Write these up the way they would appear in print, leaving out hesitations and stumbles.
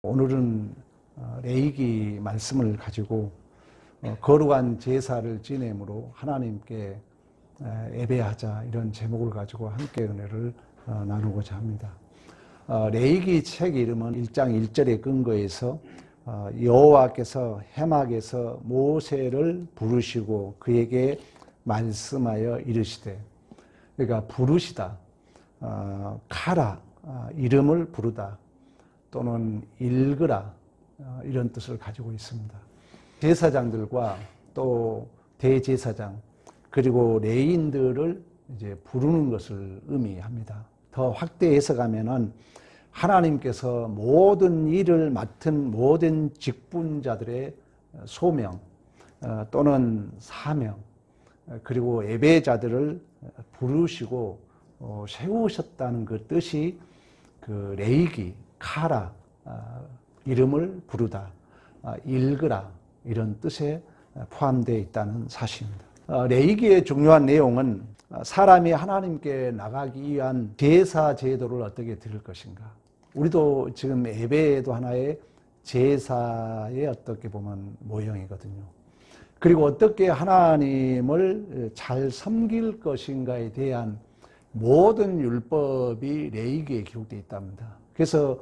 오늘은 레위기 말씀을 가지고 거룩한 제사를 지냄으로 하나님께 예배하자, 이런 제목을 가지고 함께 은혜를 나누고자 합니다. 레위기 책 이름은 1장 1절에 근거해서 여호와께서 해막에서 모세를 부르시고 그에게 말씀하여 이르시되, 그러니까 부르시다, 가라, 이름을 부르다 또는 읽으라, 이런 뜻을 가지고 있습니다. 제사장들과 또 대제사장 그리고 레위인들을 이제 부르는 것을 의미합니다. 더 확대 해석하면은 하나님께서 모든 일을 맡은 모든 직분자들의 소명 또는 사명 그리고 예배자들을 부르시고 세우셨다는 그 뜻이 그 레위기, 가라, 이름을 부르다, 읽으라, 이런 뜻에 포함되어 있다는 사실입니다. 레위기의 중요한 내용은 사람이 하나님께 나가기 위한 제사 제도를 어떻게 드릴 것인가. 우리도 지금 예배도 하나의 제사의 어떻게 보면 모형이거든요. 그리고 어떻게 하나님을 잘 섬길 것인가에 대한 모든 율법이 레위기에 기록되어 있답니다. 그래서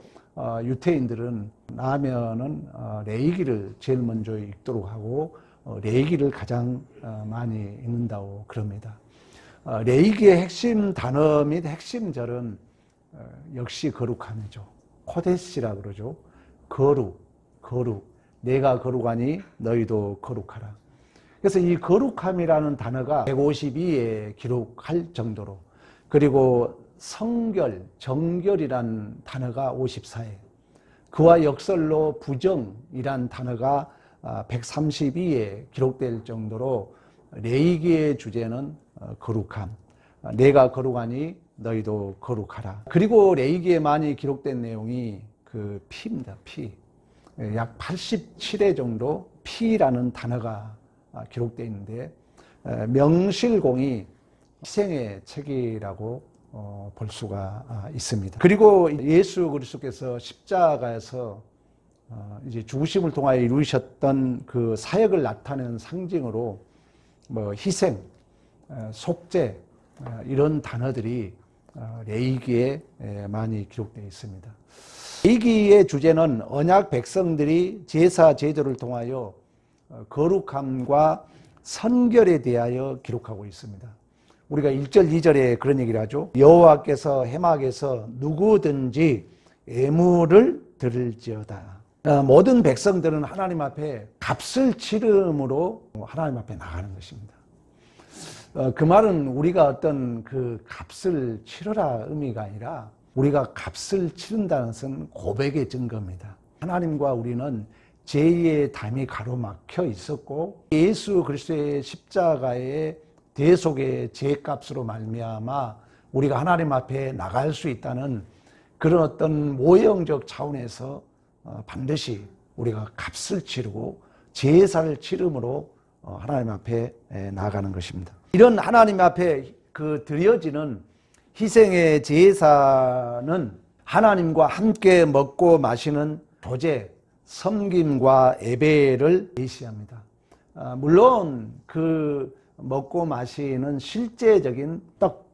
유태인들은 나면은 레위기를 제일 먼저 읽도록 하고 레위기를 가장 많이 읽는다고 그럽니다. 레위기의 핵심 단어 및 핵심 절은 역시 거룩함이죠. 코데시라 그러죠. 거룩. 내가 거룩하니 너희도 거룩하라. 그래서 이 거룩함이라는 단어가 152에 기록할 정도로, 그리고 성결, 정결이란 단어가 54에, 그와 역설로 부정이란 단어가 132에 기록될 정도로 레위기의 주제는 거룩함. 내가 거룩하니 너희도 거룩하라. 그리고 레위기에 많이 기록된 내용이 그 피입니다. 피. 약 87회 정도 피라는 단어가 기록되어 있는데, 명실공히 희생의 책이라고 볼 수가 있습니다. 그리고 예수 그리스도께서 십자가에서 이제 죽으심을 통하여 이루셨던 그 사역을 나타내는 상징으로 희생, 속죄, 이런 단어들이 레위기에 많이 기록되어 있습니다. 레위기의 주제는 언약 백성들이 제사 제도를 통하여 거룩함과 선결에 대하여 기록하고 있습니다. 우리가 1절 2절에 그런 얘기를 하죠. 여호와께서 해막에서 누구든지 예물을 드릴지어다. 모든 백성들은 하나님 앞에 값을 치름으로 하나님 앞에 나가는 것입니다. 그 말은 우리가 어떤 그 값을 치르라 의미가 아니라, 우리가 값을 치른다는 것은 고백의 증거입니다. 하나님과 우리는 제2의 담이 가로막혀 있었고, 예수 그리스도의 십자가의 대속의 죄값으로 말미암아 우리가 하나님 앞에 나갈 수 있다는 그런 어떤 모형적 차원에서 반드시 우리가 값을 치르고 제사를 치름으로 하나님 앞에 나아가는 것입니다. 이런 하나님 앞에 드려지는 희생의 제사는 하나님과 함께 먹고 마시는 조제, 섬김과 예배를 제시합니다. 물론 그 먹고 마시는 실제적인 떡,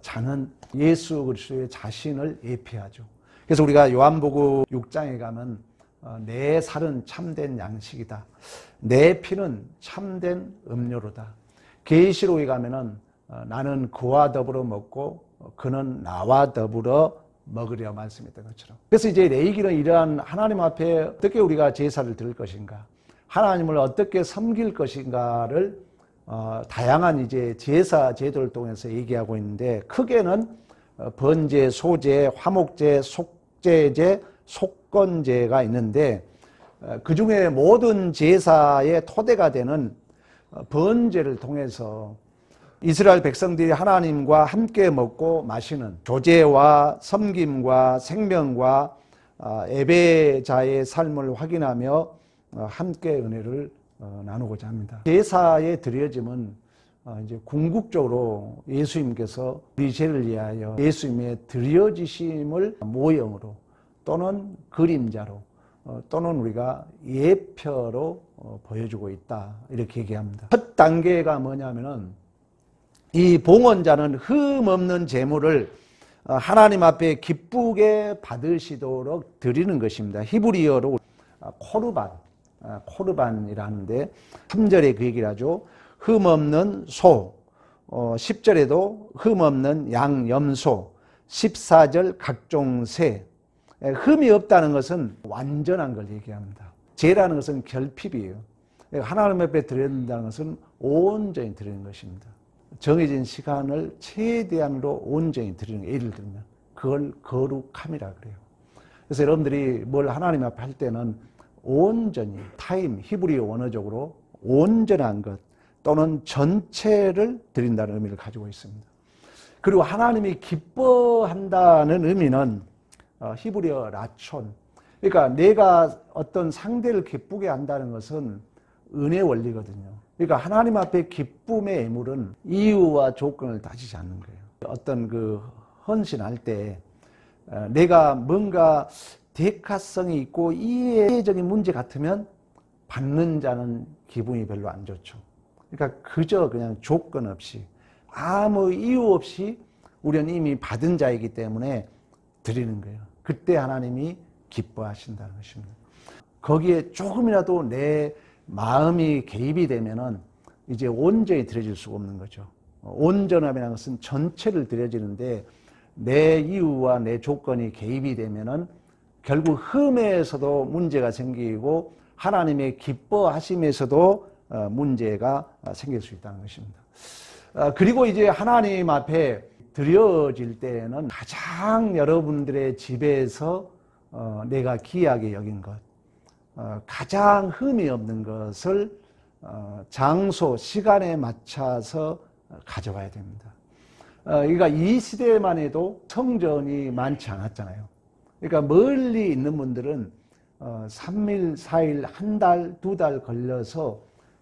잔은 예수 그리스도의 자신을 예표하죠. 그래서 우리가 요한복음 6장에 가면 내 살은 참된 양식이다, 내 피는 참된 음료로다. 계시록에 가면은 나는 그와 더불어 먹고 그는 나와 더불어 먹으려 말씀했던 것처럼. 그래서 이제 레위기는 이러한 하나님 앞에 어떻게 우리가 제사를 드릴 것인가, 하나님을 어떻게 섬길 것인가를 다양한 이제 제사 제도를 통해서 얘기하고 있는데, 크게는 번제, 소제, 화목제, 속죄제, 속건제가 있는데, 그 중에 모든 제사의 토대가 되는 번제를 통해서 이스라엘 백성들이 하나님과 함께 먹고 마시는 조제와 섬김과 생명과 예배자의 삶을 확인하며 함께 은혜를 나누고자 합니다. 제사의 드려짐은 이제 궁극적으로 예수님께서 우리 죄를 위하여 예수님의 드려지심을 모형으로 또는 그림자로 또는 우리가 예표로 보여주고 있다, 이렇게 얘기합니다. 첫 단계가 뭐냐면은 이 봉헌자는 흠없는 제물을 하나님 앞에 기쁘게 받으시도록 드리는 것입니다. 히브리어로 코르반이라는데 3절에 그 얘기를 하죠. 흠없는 소, 10절에도 흠없는 양, 염소, 14절 각종 새. 흠이 없다는 것은 완전한 걸 얘기합니다. 죄라는 것은 결핍이에요. 하나님 앞에 드린다는 것은 온전히 드리는 것입니다. 정해진 시간을 최대한으로 온전히 드리는 거. 예를 들면 그걸 거룩함이라 그래요. 그래서 여러분들이 뭘 하나님 앞에 할 때는 온전히 타임, 히브리 원어적으로 온전한 것 또는 전체를 드린다는 의미를 가지고 있습니다. 그리고 하나님이 기뻐한다는 의미는 히브리어 라촌, 그러니까 내가 어떤 상대를 기쁘게 한다는 것은 은혜 원리거든요. 그러니까 하나님 앞에 기쁨의 예물은 이유와 조건을 따지지 않는 거예요. 어떤 그 헌신할 때 내가 뭔가 대가성이 있고 이해적인 문제 같으면 받는 자는 기분이 별로 안 좋죠. 그러니까 그저 그냥 조건 없이 아무 이유 없이 우리는 이미 받은 자이기 때문에 드리는 거예요. 그때 하나님이 기뻐하신다는 것입니다. 거기에 조금이라도 내 마음이 개입이 되면은 이제 온전히 드려질 수가 없는 거죠. 온전함이라는 것은 전체를 드려지는데 내 이유와 내 조건이 개입이 되면은 결국 흠에서도 문제가 생기고 하나님의 기뻐하심에서도 문제가 생길 수 있다는 것입니다. 그리고 이제 하나님 앞에 드려질 때는 가장 여러분들의 집에서 내가 귀하게 여긴 것, 가장 흠이 없는 것을 장소, 시간에 맞춰서 가져와야 됩니다. 그러니까 이 시대만 해도 성전이 많지 않았잖아요. 그러니까 멀리 있는 분들은 3일, 4일, 한 달, 2달 걸려서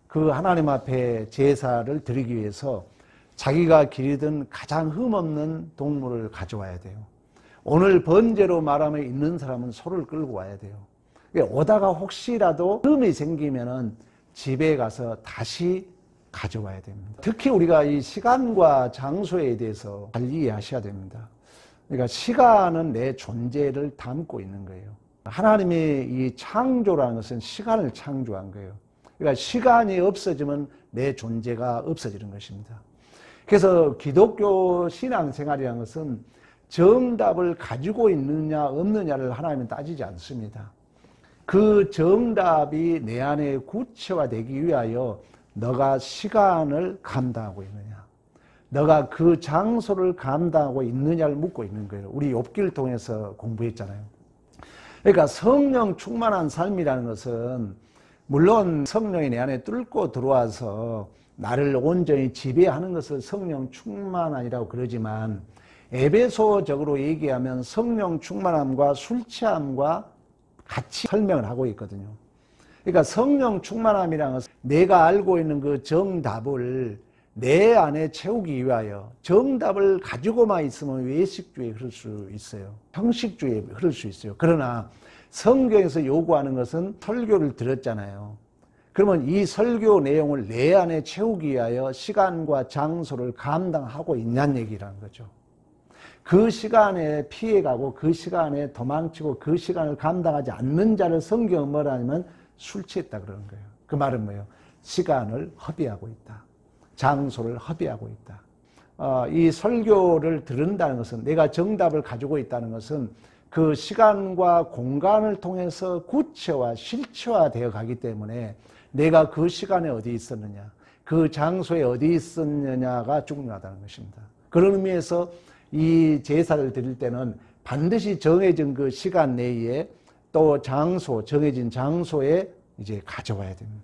그 하나님 앞에 제사를 드리기 위해서 자기가 기르던 가장 흠없는 동물을 가져와야 돼요. 오늘 번제로 말하면 있는 사람은 소를 끌고 와야 돼요. 오다가 혹시라도 흠이 생기면은 집에 가서 다시 가져와야 됩니다. 특히 우리가 이 시간과 장소에 대해서 잘 이해하셔야 됩니다. 그러니까 시간은 내 존재를 담고 있는 거예요. 하나님이 이 창조라는 것은 시간을 창조한 거예요. 그러니까 시간이 없어지면 내 존재가 없어지는 것입니다. 그래서 기독교 신앙생활이라는 것은 정답을 가지고 있느냐 없느냐를 하나님은 따지지 않습니다. 그 정답이 내 안에 구체화되기 위하여 너가 시간을 감당하고 있느냐, 너가 그 장소를 감당하고 있느냐를 묻고 있는 거예요. 우리 욥기를 통해서 공부했잖아요. 그러니까 성령 충만한 삶이라는 것은 물론 성령이 내 안에 뚫고 들어와서 나를 온전히 지배하는 것을 성령 충만함이라고 그러지만 에베소적으로 얘기하면 성령 충만함과 술 취함과 같이 설명을 하고 있거든요. 그러니까 성령 충만함이라는 것은 내가 알고 있는 그 정답을 내 안에 채우기 위하여, 정답을 가지고만 있으면 외식주의에 흐를 수 있어요. 형식주의에 흐를 수 있어요. 그러나 성경에서 요구하는 것은 설교를 들었잖아요. 그러면 이 설교 내용을 내 안에 채우기 위하여 시간과 장소를 감당하고 있냐는 얘기라는 거죠. 그 시간에 피해가고 그 시간에 도망치고 그 시간을 감당하지 않는 자를 성경은 뭐라 하냐면 술 취했다 그러는 거예요. 그 말은 뭐예요? 시간을 허비하고 있다. 장소를 허비하고 있다. 이 설교를 들은다는 것은, 내가 정답을 가지고 있다는 것은 그 시간과 공간을 통해서 구체화, 실체화되어 가기 때문에 내가 그 시간에 어디 있었느냐, 그 장소에 어디 있었느냐가 중요하다는 것입니다. 그런 의미에서 이 제사를 드릴 때는 반드시 정해진 그 시간 내에 또 장소, 정해진 장소에 이제 가져와야 됩니다.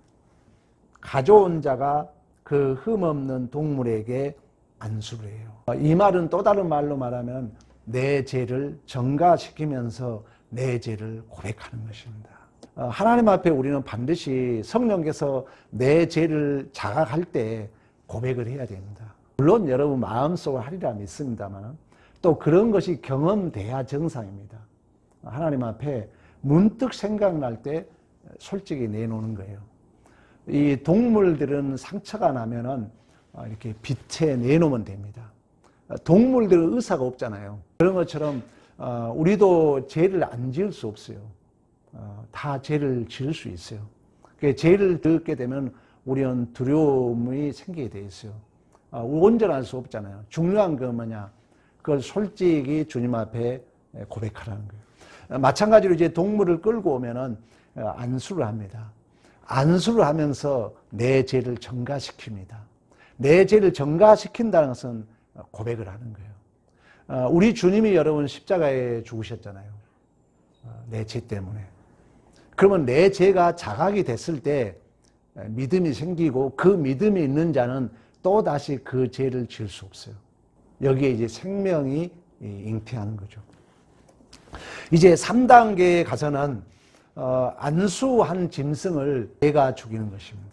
가져온 자가 그 흠없는 동물에게 안수를 해요. 이 말은 또 다른 말로 말하면 내 죄를 전가시키면서 내 죄를 고백하는 것입니다. 하나님 앞에 우리는 반드시 성령께서 내 죄를 자각할 때 고백을 해야 됩니다. 물론 여러분 마음속으로 하리라 믿습니다만 또 그런 것이 경험돼야 정상입니다. 하나님 앞에 문득 생각날 때 솔직히 내놓는 거예요. 이 동물들은 상처가 나면은 이렇게 빛에 내놓으면 됩니다. 동물들은 의사가 없잖아요. 그런 것처럼 우리도 죄를 안 지을 수 없어요. 다 죄를 지을 수 있어요. 죄를 짓게 되면 우리는 두려움이 생기게 돼 있어요. 온전할 수 없잖아요. 중요한 건 뭐냐? 그걸 솔직히 주님 앞에 고백하라는 거예요. 마찬가지로 이제 동물을 끌고 오면은 안수를 합니다. 안수를 하면서 내 죄를 전가시킵니다. 내 죄를 전가시킨다는 것은 고백을 하는 거예요. 우리 주님이 여러분 십자가에 죽으셨잖아요. 내 죄 때문에. 그러면 내 죄가 자각이 됐을 때 믿음이 생기고 그 믿음이 있는 자는 또다시 그 죄를 지을 수 없어요. 여기에 이제 생명이 잉태하는 거죠. 이제 3단계에 가서는 안수한 짐승을 내가 죽이는 것입니다.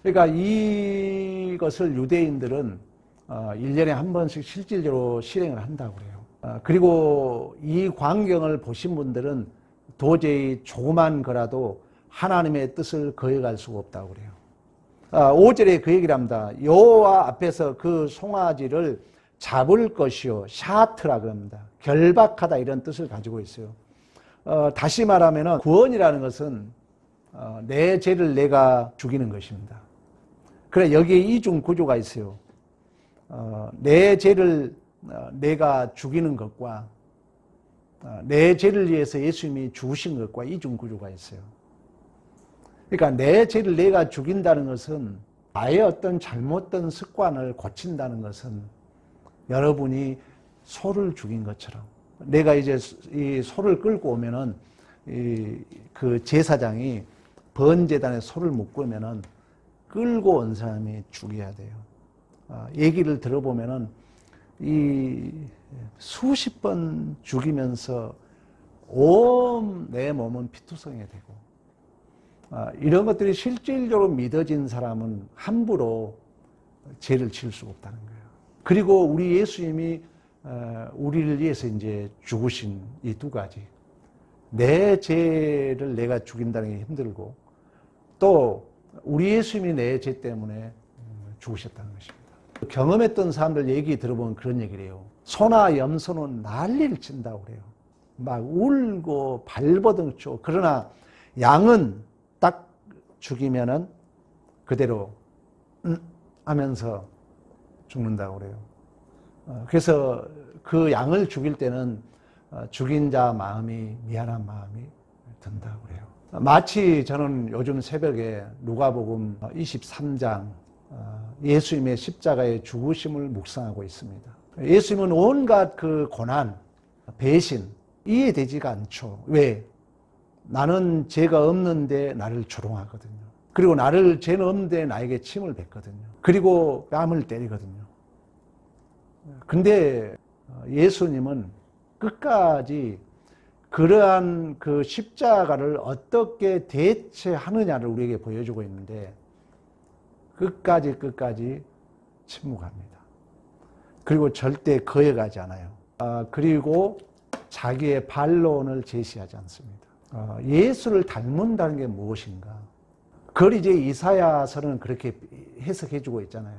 그러니까 이것을 유대인들은 1년에 한 번씩 실질적으로 실행을 한다고 그래요. 그리고 이 광경을 보신 분들은 도저히 조그만 거라도 하나님의 뜻을 거역할 수가 없다고 그래요. 5절에 그 얘기를 합니다. 여호와 앞에서 그 송아지를 잡을 것이요 샤트라 그럽니다. 결박하다 이런 뜻을 가지고 있어요. 다시 말하면 구원이라는 것은 내 죄를 내가 죽이는 것입니다. 그래 여기에 이중 구조가 있어요. 내 죄를 내가 죽이는 것과 내 죄를 위해서 예수님이 죽으신 것과 이중 구조가 있어요. 그러니까 내 죄를 내가 죽인다는 것은 나의 어떤 잘못된 습관을 고친다는 것은 여러분이 소를 죽인 것처럼 내가 이제 이 소를 끌고 오면은 그 제사장이 번제단에 소를 묶고 오면은 끌고 온 사람이 죽여야 돼요. 얘기를 들어보면은 이 수십 번 죽이면서 온 내 몸은 피투성이 되고 이런 것들이 실질적으로 믿어진 사람은 함부로 죄를 지을 수가 없다는 거예요. 그리고 우리 예수님이 우리를 위해서 이제 죽으신 이 두 가지. 내 죄를 내가 죽인다는 게 힘들고 또 우리 예수님이 내 죄 때문에 죽으셨다는 것입니다. 경험했던 사람들 얘기 들어보면 그런 얘기를 해요. 소나 염소는 난리를 친다고 그래요. 막 울고 발버둥 치고 그러나 양은 딱 죽이면은 그대로 하면서 죽는다고 그래요. 그래서 그 양을 죽일 때는 죽인 자 마음이 미안한 마음이 든다고 그래요. 마치 저는 요즘 새벽에 누가복음 23장 예수님의 십자가의 죽으심을 묵상하고 있습니다. 예수님은 온갖 그 고난, 배신 이해되지가 않죠. 왜? 나는 죄가 없는데 나를 조롱하거든요. 그리고 나를 죄는 없는데 나에게 침을 뱉거든요. 그리고 뺨을 때리거든요. 근데 예수님은 끝까지 그러한 그 십자가를 어떻게 대체하느냐를 우리에게 보여주고 있는데 끝까지 침묵합니다. 그리고 절대 거역하지 않아요. 그리고 자기의 반론을 제시하지 않습니다. 예수를 닮는다는 게 무엇인가? 그걸 이제 이사야서는 그렇게 해석해주고 있잖아요.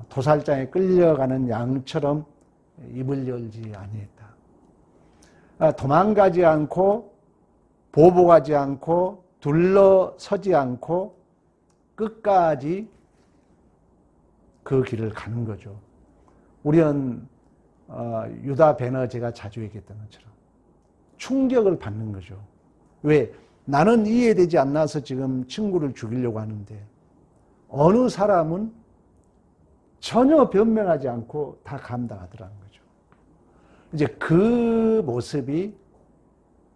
도살장에 끌려가는 양처럼 입을 열지 아니했다. 도망가지 않고 보복하지 않고 둘러서지 않고 끝까지 그 길을 가는 거죠. 우리는 유다 배너 제가 자주 얘기했던 것처럼 충격을 받는 거죠. 왜? 나는 이해되지 않아서 지금 친구를 죽이려고 하는데 어느 사람은 전혀 변명하지 않고 다 감당하더라는 거죠. 이제 그 모습이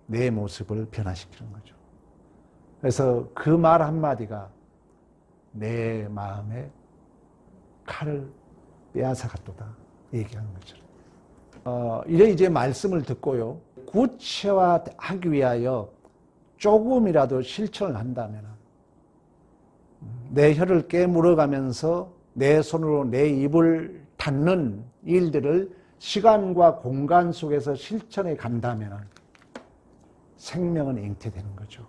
내 모습을 변화시키는 거죠. 그래서 그 말 한마디가 내 마음에 칼을 빼앗아갔도다 얘기하는 것처럼. 이제 말씀을 듣고요. 구체화하기 위하여 조금이라도 실천을 한다면 내 혀를 깨물어가면서 내 손으로 내 입을 닫는 일들을 시간과 공간 속에서 실천해 간다면 생명은 잉태되는 거죠.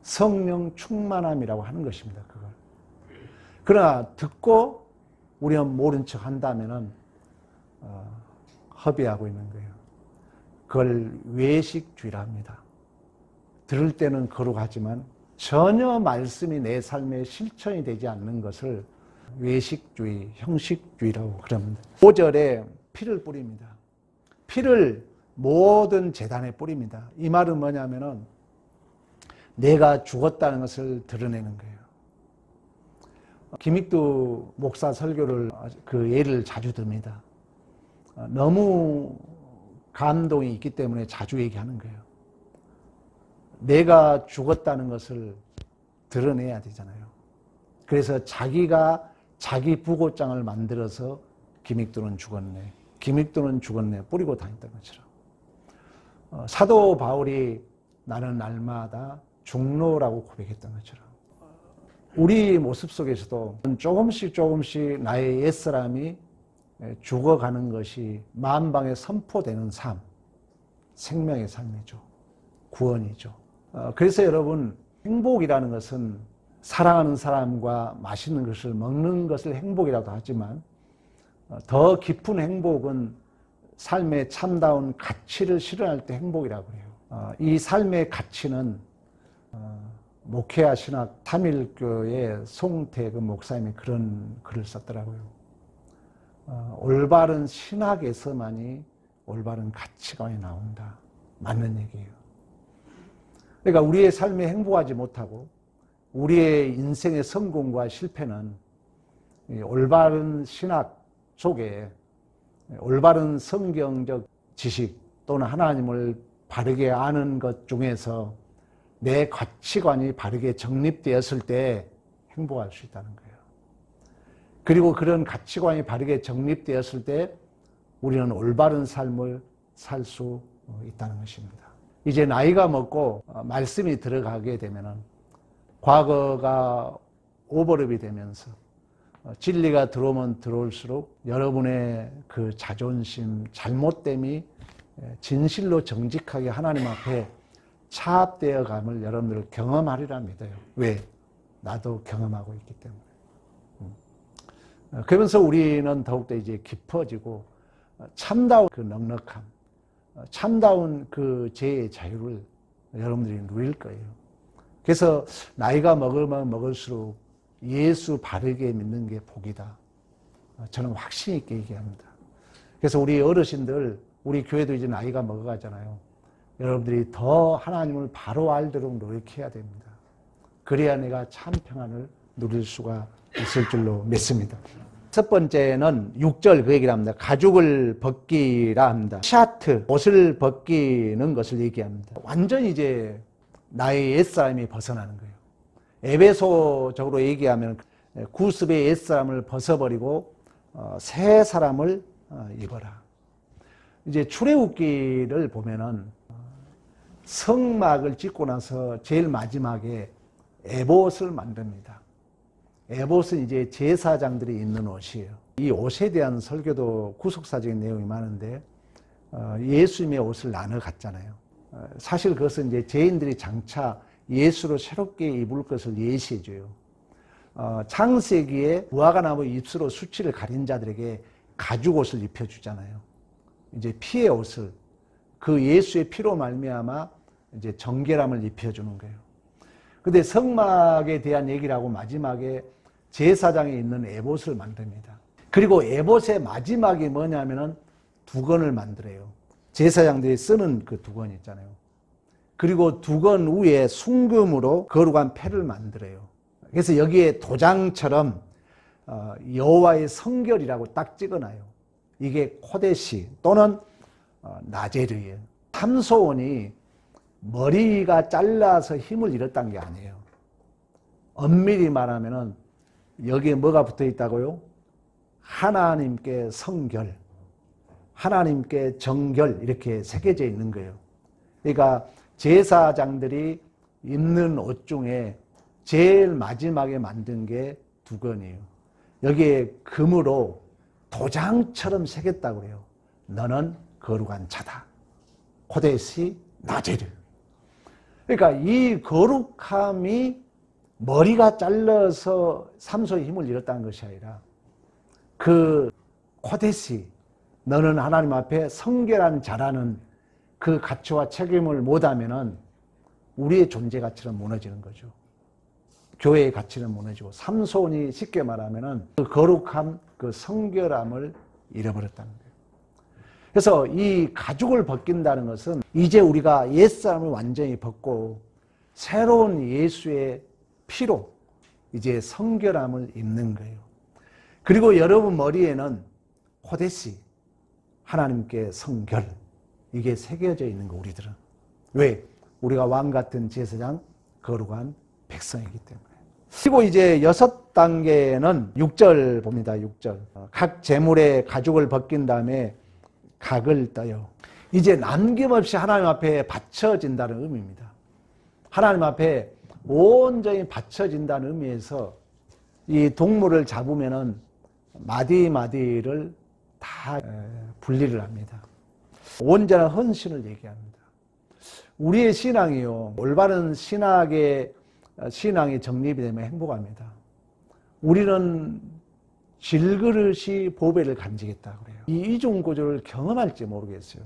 성령 충만함이라고 하는 것입니다. 그걸. 그러나 듣고 우리는 모른 척 한다면은 허비하고 있는 거예요. 그걸 외식주의라 합니다. 들을 때는 거룩하지만 전혀 말씀이 내 삶에 실천이 되지 않는 것을 외식주의, 형식주의라고 그럽니다. 5절에 피를 뿌립니다. 피를 모든 제단에 뿌립니다. 이 말은 뭐냐면은 내가 죽었다는 것을 드러내는 거예요. 김익두 목사 설교를 그 예를 자주 듭니다. 너무 감동이 있기 때문에 자주 얘기하는 거예요. 내가 죽었다는 것을 드러내야 되잖아요. 그래서 자기가 자기 부고장을 만들어서 김익두는 죽었네, 김익두는 죽었네 뿌리고 다녔던 것처럼 사도 바울이 나는 날마다 중노라고 고백했던 것처럼 우리 모습 속에서도 조금씩 나의 옛사람이 죽어가는 것이 만방에 선포되는 삶, 생명의 삶이죠. 구원이죠. 그래서 여러분, 행복이라는 것은 사랑하는 사람과 맛있는 것을 먹는 것을 행복이라고 하지만 더 깊은 행복은 삶의 참다운 가치를 실현할 때 행복이라고 해요. 이 삶의 가치는 목회와 신학 3.1교의 송태근 목사님이 그런 글을 썼더라고요. 올바른 신학에서만이 올바른 가치관이 나온다. 맞는 얘기예요. 그러니까 우리의 삶에 행복하지 못하고 우리의 인생의 성공과 실패는 올바른 신학 속에 올바른 성경적 지식 또는 하나님을 바르게 아는 것 중에서 내 가치관이 바르게 정립되었을 때 행복할 수 있다는 거예요. 그리고 그런 가치관이 바르게 정립되었을 때 우리는 올바른 삶을 살 수 있다는 것입니다. 이제 나이가 먹고 말씀이 들어가게 되면은 과거가 오버랩이 되면서 진리가 들어오면 들어올수록 여러분의 그 자존심, 잘못됨이 진실로 정직하게 하나님 앞에 차압되어 감을 여러분들 경험하리라 믿어요. 왜? 나도 경험하고 있기 때문에. 그러면서 우리는 더욱더 이제 깊어지고 참다운 그 넉넉함, 참다운 그 죄의 자유를 여러분들이 누릴 거예요. 그래서 나이가 먹으면 먹을수록 예수 바르게 믿는 게 복이다. 저는 확신 있게 얘기합니다. 그래서 우리 어르신들, 우리 교회도 이제 나이가 먹어가잖아요. 여러분들이 더 하나님을 바로 알도록 노력해야 됩니다. 그래야 내가 참 평안을 누릴 수가 있을 줄로 믿습니다. 첫 번째는 6절 그 얘기를 합니다. 가죽을 벗기라 합니다. 샤트, 옷을 벗기는 것을 얘기합니다. 완전히 이제 나의 옛사람이 벗어나는 거예요. 에베소적으로 얘기하면 구습의 옛사람을 벗어버리고 새 사람을 입어라. 이제 출애굽기를 보면은 성막을 짓고 나서 제일 마지막에 에봇을 만듭니다. 에봇은 이제 제사장들이 입는 옷이에요. 이 옷에 대한 설교도 구속사적인 내용이 많은데 예수님의 옷을 나눠 갔잖아요. 사실 그것은 이제 죄인들이 장차 예수로 새롭게 입을 것을 예시해줘요. 창세기에 무화과 나무 잎으로 수치를 가린 자들에게 가죽 옷을 입혀주잖아요. 이제 피의 옷을 그 예수의 피로 말미암아 이제 정결함을 입혀주는 거예요. 근데 성막에 대한 얘기를 하고 마지막에 제사장에 있는 에봇을 만듭니다. 그리고 에봇의 마지막이 뭐냐면은 두건을 만들어요. 제사장들이 쓰는 그 두건 있잖아요. 그리고 두건 위에 순금으로 거룩한 패를 만들어요. 그래서 여기에 도장처럼 여호와의 성결이라고 딱 찍어놔요. 이게 코데시 또는 나제르예요. 삼소원이 머리가 잘라서 힘을 잃었다는 게 아니에요. 엄밀히 말하면은 여기에 뭐가 붙어 있다고요? 하나님께 성결, 하나님께 정결 이렇게 새겨져 있는 거예요. 그러니까 제사장들이 입는 옷 중에 제일 마지막에 만든 게 두건이에요. 여기에 금으로 도장처럼 새겼다고 그래요. 너는 거룩한 자다. 코데시 나제르. 그러니까 이 거룩함이 머리가 잘려서 삼손이 힘을 잃었다는 것이 아니라 그 코데시, 너는 하나님 앞에 성결한 자라는 그 가치와 책임을 못하면은 우리의 존재 가치는 무너지는 거죠. 교회의 가치는 무너지고 삼손이 쉽게 말하면은 그 거룩함, 그 성결함을 잃어버렸다는 거예요. 그래서 이 가죽을 벗긴다는 것은 이제 우리가 옛사람을 완전히 벗고 새로운 예수의 피로 이제 성결함을 입는 거예요. 그리고 여러분 머리에는 호데시, 하나님께 성결, 이게 새겨져 있는 거 우리들은. 왜? 우리가 왕 같은 제사장, 거룩한 백성이기 때문에. 그리고 이제 6단계는 6절 봅니다. 6절. 각 제물의 가죽을 벗긴 다음에 각을 떠요. 이제 남김없이 하나님 앞에 바쳐진다는 의미입니다. 하나님 앞에 온전히 바쳐진다는 의미에서 이 동물을 잡으면은 마디마디를 다 분리를 합니다. 온전한 헌신을 얘기합니다. 우리의 신앙이요, 올바른 신앙이 정립이 되면 행복합니다. 우리는 질그릇이 보배를 간직했다 그래요. 이 이중구조를 경험할지 모르겠어요.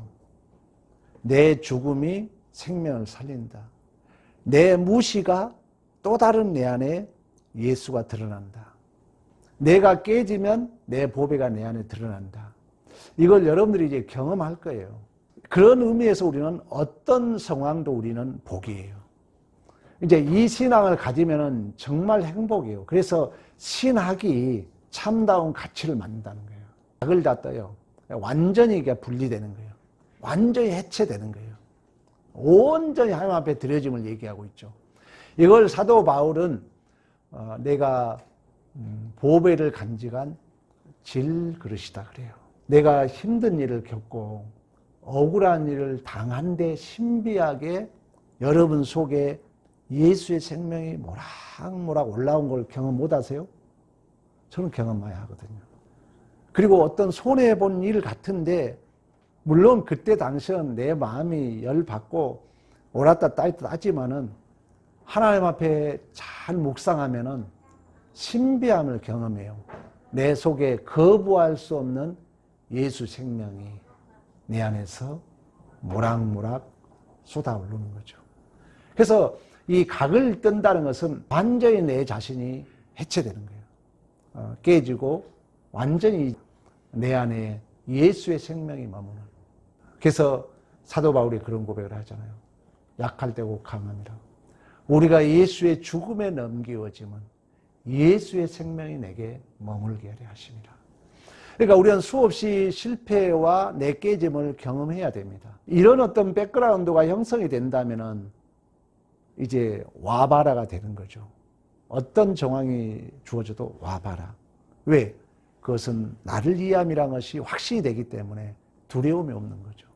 내 죽음이 생명을 살린다. 내 무시가 또 다른 내 안에 예수가 드러난다. 내가 깨지면 내 보배가 내 안에 드러난다. 이걸 여러분들이 이제 경험할 거예요. 그런 의미에서 우리는 어떤 상황도 우리는 복이에요. 이제 이 신앙을 가지면은 정말 행복이에요. 그래서 신학이 참다운 가치를 만든다는 거예요. 각을 다 떠요. 완전히 이게 분리되는 거예요. 완전히 해체되는 거예요. 온전히 하나님 앞에 드려짐을 얘기하고 있죠. 이걸 사도 바울은 내가 보배를 간직한 질그릇이다 그래요. 내가 힘든 일을 겪고 억울한 일을 당한데 신비하게 여러분 속에 예수의 생명이 모락모락 올라온 걸 경험 못 하세요? 저는 경험 많이 하거든요. 그리고 어떤 손해본 일 같은데 물론 그때 당시는 내 마음이 열받고 옳았다 따있다 하지만은 하나님 앞에 잘 묵상하면은 신비함을 경험해요. 내 속에 거부할 수 없는 예수 생명이 내 안에서 모락모락 쏟아오르는 거죠. 그래서 이 각을 뜬다는 것은 완전히 내 자신이 해체되는 거예요. 깨지고 완전히 내 안에 예수의 생명이 머무는. 그래서 사도 바울이 그런 고백을 하잖아요. 약할 때고 강함이라. 우리가 예수의 죽음에 넘기워짐은 예수의 생명이 내게 머물게 하려 하심이라. 그러니까 우리는 수없이 실패와 내 깨짐을 경험해야 됩니다. 이런 어떤 백그라운드가 형성이 된다면은 이제 와봐라가 되는 거죠. 어떤 정황이 주어져도 와봐라. 왜? 그것은 나를 위함이란 것이 확신이 되기 때문에 두려움이 없는 거죠.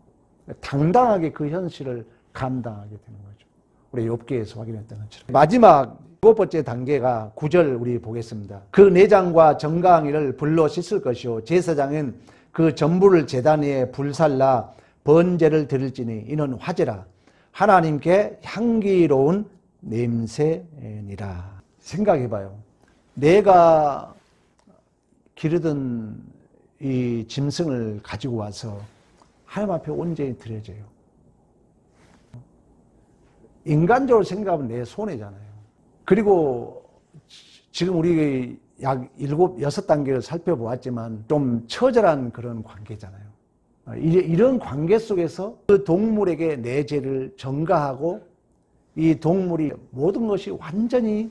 당당하게 그 현실을 감당하게 되는 거죠. 우리 욥기에서 확인했던 것처럼. 마지막 7번째 단계가 9절 우리 보겠습니다. 그 내장과 정강이를 불로 씻을 것이요 제사장은 그 전부를 제단 위에 불살라 번제를 드릴지니 이는 화제라 하나님께 향기로운 냄새니라. 생각해봐요. 내가 기르던 이 짐승을 가지고 와서 하나님 앞에 온전히 드려져요. 인간적으로 생각하면 내 손해잖아요. 그리고 지금 우리 약 6단계를 살펴보았지만 좀 처절한 그런 관계잖아요. 이런 관계 속에서 그 동물에게 내 죄를 전가하고 이 동물이 모든 것이 완전히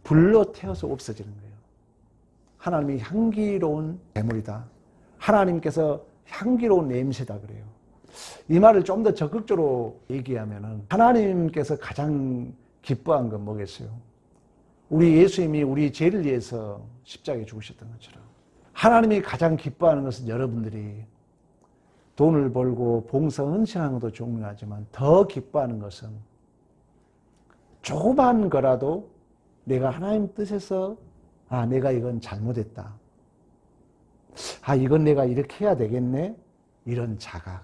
불로 태워서 없어지는 거예요. 하나님이 향기로운 제물이다. 하나님께서 향기로운 냄새다 그래요. 이 말을 좀 더 적극적으로 얘기하면은 하나님께서 가장 기뻐한 건 뭐겠어요? 우리 예수님이 우리 죄를 위해서 십자가에 죽으셨던 것처럼 하나님이 가장 기뻐하는 것은 여러분들이 돈을 벌고 봉사 헌신하는 것도 중요하지만 더 기뻐하는 것은 조그만 거라도 내가 하나님 뜻에서 내가 이건 잘못했다. 이건 내가 이렇게 해야 되겠네. 이런 자각.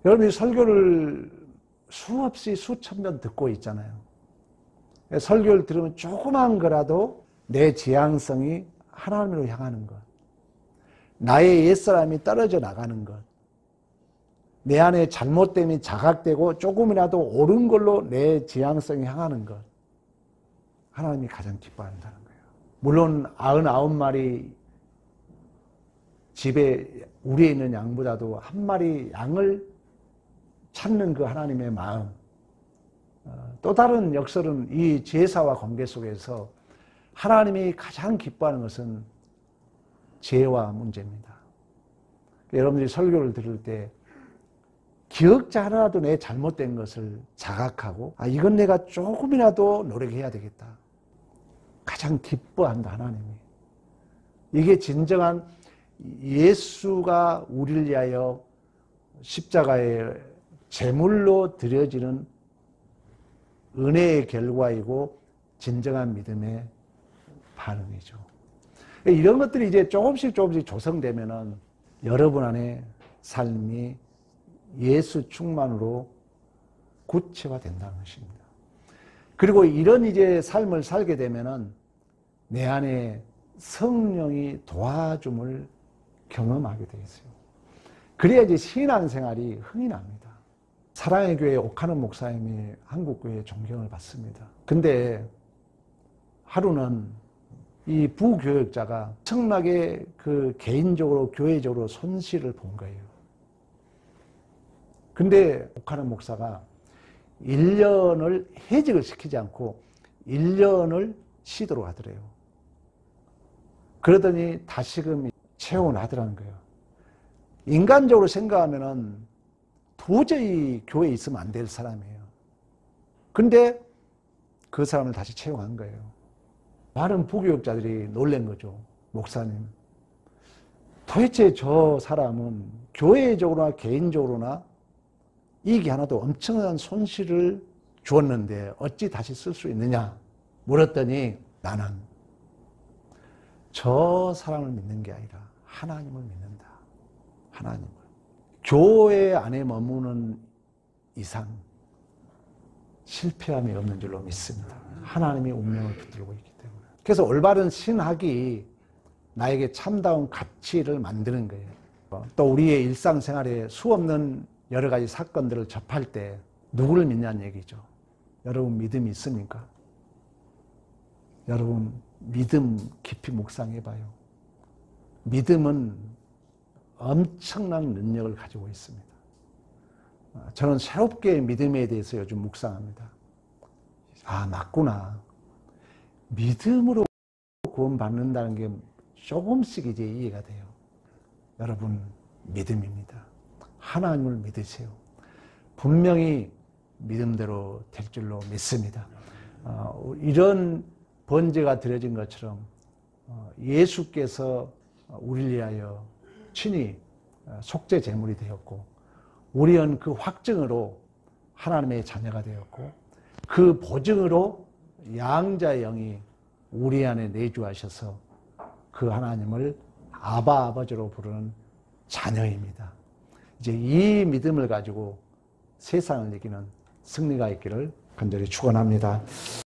여러분이 설교를 수없이 수천 번 듣고 있잖아요. 설교를 들으면 조그만 거라도 내 지향성이 하나님으로 향하는 것, 나의 옛사람이 떨어져 나가는 것, 내 안에 잘못됨이 자각되고 조금이라도 옳은 걸로 내 지향성이 향하는 것, 하나님이 가장 기뻐한다는 거예요. 물론 99마리 집에 우리에 있는 양보다도 한 마리 양을 찾는 그 하나님의 마음, 또 다른 역설은 이 제사와 관계 속에서 하나님이 가장 기뻐하는 것은 죄와 문제입니다. 여러분들이 설교를 들을 때 기억자 하나라도 내 잘못된 것을 자각하고 이건 내가 조금이라도 노력해야 되겠다. 가장 기뻐한다, 하나님이. 이게 진정한 예수가 우리를 위하여 십자가에 제물로 드려지는 은혜의 결과이고 진정한 믿음의 반응이죠. 이런 것들이 이제 조금씩 조성되면은 여러분 안에 삶이 예수 충만으로 구체화된다는 것입니다. 그리고 이런 이제 삶을 살게 되면은 내 안에 성령이 도와줌을 경험하게 되어 있어요. 그래야 이제 신앙생활이 흥이 납니다. 사랑의 교회 옥하는 목사님이 한국교회에 존경을 받습니다. 근데 하루는 이 부교역자가 엄청나게 그 개인적으로 교회적으로 손실을 본 거예요. 근데 옥하는 목사가 1년을 해직을 시키지 않고 1년을 쉬도록 하더래요. 그러더니 다시금 채원하더라는 거예요. 인간적으로 생각하면은 도저히 교회에 있으면 안 될 사람이에요. 근데 그 사람을 다시 채용한 거예요. 많은 부교역자들이 놀란 거죠. 목사님, 도대체 저 사람은 교회적으로나 개인적으로나 이익이 하나도 엄청난 손실을 주었는데 어찌 다시 쓸 수 있느냐 물었더니 나는 저 사람을 믿는 게 아니라 하나님을 믿는다. 하나님을. 교회 안에 머무는 이상 실패함이 없는 줄로 믿습니다. 하나님이 운명을 붙들고 있기 때문에. 그래서 올바른 신학이 나에게 참다운 가치를 만드는 거예요. 또 우리의 일상생활에 수없는 여러 가지 사건들을 접할 때 누구를 믿냐는 얘기죠. 여러분 믿음이 있습니까? 여러분 믿음 깊이 묵상해봐요. 믿음은 엄청난 능력을 가지고 있습니다. 저는 새롭게 믿음에 대해서 요즘 묵상합니다. 맞구나. 믿음으로 구원받는다는 게 조금씩 이제 이해가 돼요. 여러분 믿음입니다. 하나님을 믿으세요. 분명히 믿음대로 될 줄로 믿습니다. 이런 번제가 드려진 것처럼 예수께서 우리를 위하여 친히 속죄 제물이 되었고 우리는 그 확증으로 하나님의 자녀가 되었고 그 보증으로 양자의 영이 우리 안에 내주하셔서 그 하나님을 아버지로 부르는 자녀입니다. 이제 이 믿음을 가지고 세상을 이기는 승리가 있기를 간절히 축원합니다.